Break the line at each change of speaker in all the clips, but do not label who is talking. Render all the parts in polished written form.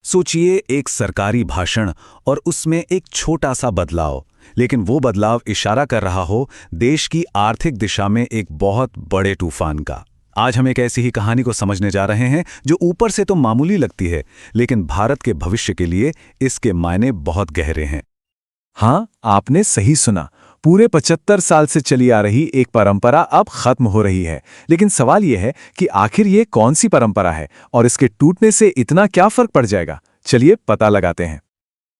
सोचिए एक सरकारी भाषण और उसमें एक छोटा सा बदलाव, लेकिन वो बदलाव इशारा कर रहा हो देश की आर्थिक दिशा में एक बहुत बड़े तूफान का। आज हम एक ऐसी ही कहानी को समझने जा रहे हैं जो ऊपर से तो मामूली लगती है, लेकिन भारत के भविष्य के लिए इसके मायने बहुत गहरे हैं।
हाँ, आपने सही सुना। पूरे 75 साल से चली आ रही एक परंपरा अब खत्म हो रही है। लेकिन सवाल यह है कि आखिर ये कौन सी परंपरा है और इसके टूटने से इतना क्या फर्क पड़ जाएगा? चलिए पता लगाते हैं।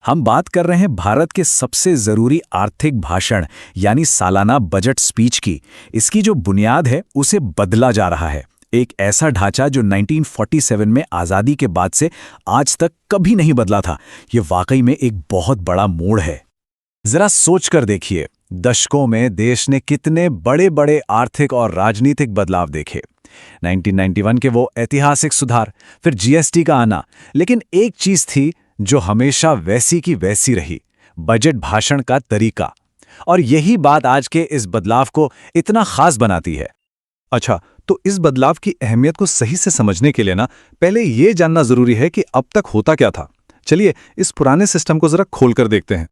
हम बात कर रहे हैं भारत के सबसे जरूरी आर्थिक भाषण यानी सालाना बजट स्पीच की। इसकी जो बुनियाद है उसे बदला जा रहा है। एक ऐसा ढांचा जो 1947 में आज़ादी के बाद से आज तक कभी नहीं बदला था। ये वाकई में एक बहुत बड़ा मोड़ है।
जरा सोच कर देखिए, दशकों में देश ने कितने बड़े बड़े आर्थिक और राजनीतिक बदलाव देखे। 1991 के वो ऐतिहासिक सुधार, फिर जीएसटी का आना, लेकिन एक चीज थी जो हमेशा वैसी की वैसी रही, बजट भाषण का तरीका। और यही बात आज के इस बदलाव को इतना खास बनाती है।
अच्छा, तो इस बदलाव की अहमियत को सही से समझने के लिए पहले ये जानना जरूरी है कि अब तक होता क्या था। चलिए इस पुराने सिस्टम को जरा खोलकर देखते हैं।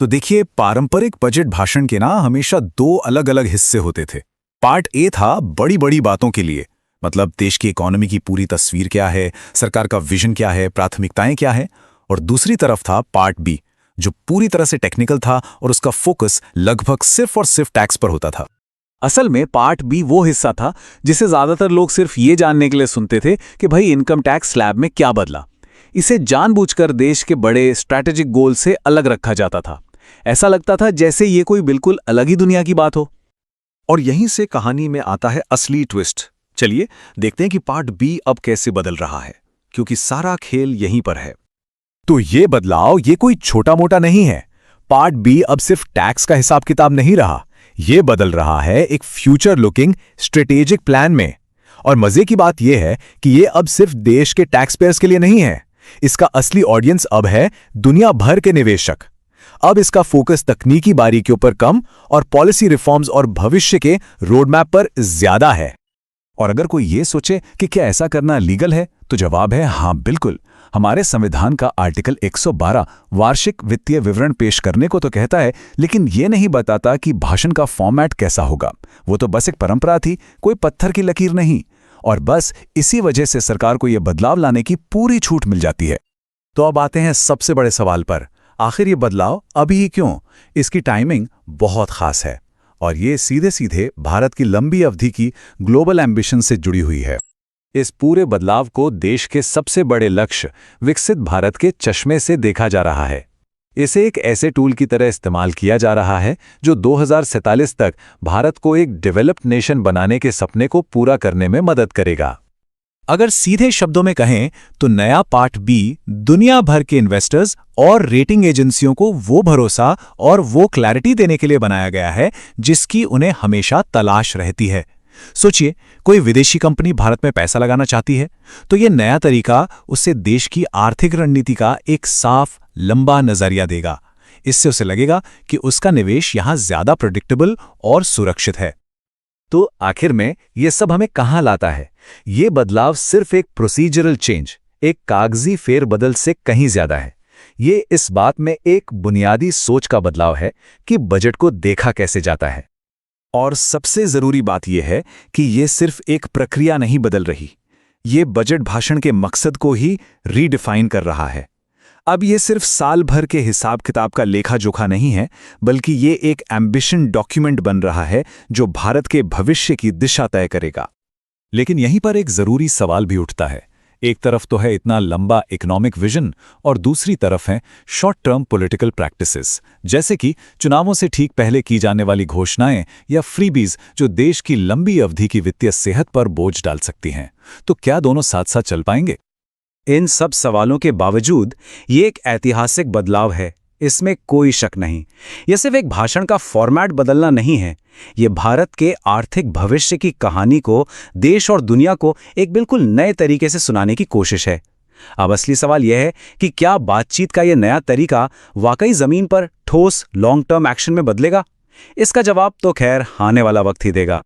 तो देखिए, पारंपरिक बजट भाषण के हमेशा दो अलग अलग हिस्से होते थे। पार्ट ए था बड़ी बड़ी बातों के लिए, मतलब देश की इकोनॉमी की पूरी तस्वीर क्या है, सरकार का विजन क्या है, प्राथमिकताएं क्या है। और दूसरी तरफ था पार्ट बी, जो पूरी तरह से टेक्निकल था और उसका फोकस लगभग सिर्फ और सिर्फ टैक्स पर होता था।
असल में पार्ट बी वो हिस्सा था जिसे ज्यादातर लोग सिर्फ ये जानने के लिए सुनते थे कि भाई इनकम टैक्स स्लैब में क्या बदला। इसे जानबूझकर देश के बड़े स्ट्रैटेजिक गोल से अलग रखा जाता था। ऐसा लगता था जैसे ये कोई बिल्कुल अलग ही दुनिया की बात हो।
और यहीं से कहानी में आता है असली ट्विस्ट। चलिए देखते हैं कि पार्ट बी अब कैसे बदल रहा है, क्योंकि सारा खेल यहीं पर है।
तो ये बदलाव ये कोई छोटा मोटा नहीं है। पार्ट बी अब सिर्फ टैक्स का हिसाब किताब नहीं रहा, ये बदल रहा है एक फ्यूचर लुकिंग स्ट्रेटेजिक प्लान में। और मजे की बात यह है कि ये अब सिर्फ देश के टैक्स पेयर्स के लिए नहीं है। इसका असली ऑडियंस अब है दुनिया भर के निवेशक। अब इसका फोकस तकनीकी बारीकियों पर कम और पॉलिसी रिफॉर्म्स और भविष्य के रोडमैप पर ज्यादा है।
और अगर कोई ये सोचे कि क्या ऐसा करना लीगल है, तो जवाब है हाँ, बिल्कुल। हमारे संविधान का आर्टिकल 112 वार्षिक वित्तीय विवरण पेश करने को तो कहता है, लेकिन ये नहीं बताता कि भाषण का फॉर्मेट कैसा होगा। वो तो बस एक परंपरा थी, कोई पत्थर की लकीर नहीं। और बस इसी वजह से सरकार को यह बदलाव लाने की पूरी छूट मिल जाती है।
तो अब आते हैं सबसे बड़े सवाल पर, आखिर ये बदलाव अभी ही क्यों? इसकी टाइमिंग बहुत खास है और ये सीधे सीधे भारत की लंबी अवधि की ग्लोबल एम्बिशन से जुड़ी हुई है।
इस पूरे बदलाव को देश के सबसे बड़े लक्ष्य विकसित भारत के चश्मे से देखा जा रहा है। इसे एक ऐसे टूल की तरह इस्तेमाल किया जा रहा है जो 2047 तक भारत को एक डेवलप्ड नेशन बनाने के सपने को पूरा करने में मदद करेगा।
अगर सीधे शब्दों में कहें तो नया पार्ट बी दुनिया भर के इन्वेस्टर्स और रेटिंग एजेंसियों को वो भरोसा और वो क्लैरिटी देने के लिए बनाया गया है जिसकी उन्हें हमेशा तलाश रहती है। सोचिए, कोई विदेशी कंपनी भारत में पैसा लगाना चाहती है तो ये नया तरीका उससे देश की आर्थिक रणनीति का एक साफ लंबा नजरिया देगा। इससे उसे लगेगा कि उसका निवेश यहां ज्यादा प्रेडिक्टेबल और सुरक्षित है।
तो आखिर में ये सब हमें कहां लाता है? ये बदलाव सिर्फ एक प्रोसीजरल चेंज, एक कागजी फेरबदल से कहीं ज्यादा है। ये इस बात में एक बुनियादी सोच का बदलाव है कि बजट को देखा कैसे जाता है।
और सबसे जरूरी बात यह है कि ये सिर्फ एक प्रक्रिया नहीं बदल रही, ये बजट भाषण के मकसद को ही रीडिफाइन कर रहा है। अब ये सिर्फ साल भर के हिसाब किताब का लेखा जोखा नहीं है, बल्कि ये एक एम्बिशन डॉक्यूमेंट बन रहा है जो भारत के भविष्य की दिशा तय करेगा।
लेकिन यहीं पर एक जरूरी सवाल भी उठता है। एक तरफ तो है इतना लंबा इकोनॉमिक विजन और दूसरी तरफ है शॉर्ट टर्म पॉलिटिकल प्रैक्टिसेस, जैसे कि चुनावों से ठीक पहले की जाने वाली घोषणाएं या फ्रीबीज जो देश की लंबी अवधि की वित्तीय सेहत पर बोझ डाल सकती हैं। तो क्या दोनों साथ साथ चल पाएंगे?
इन सब सवालों के बावजूद ये एक ऐतिहासिक बदलाव है, इसमें कोई शक नहीं। यह सिर्फ एक भाषण का फॉर्मेट बदलना नहीं है, ये भारत के आर्थिक भविष्य की कहानी को देश और दुनिया को एक बिल्कुल नए तरीके से सुनाने की कोशिश है। अब असली सवाल यह है कि क्या बातचीत का यह नया तरीका वाकई जमीन पर ठोस लॉन्ग टर्म एक्शन में बदलेगा? इसका जवाब तो खैर आने वाला वक्त ही देगा।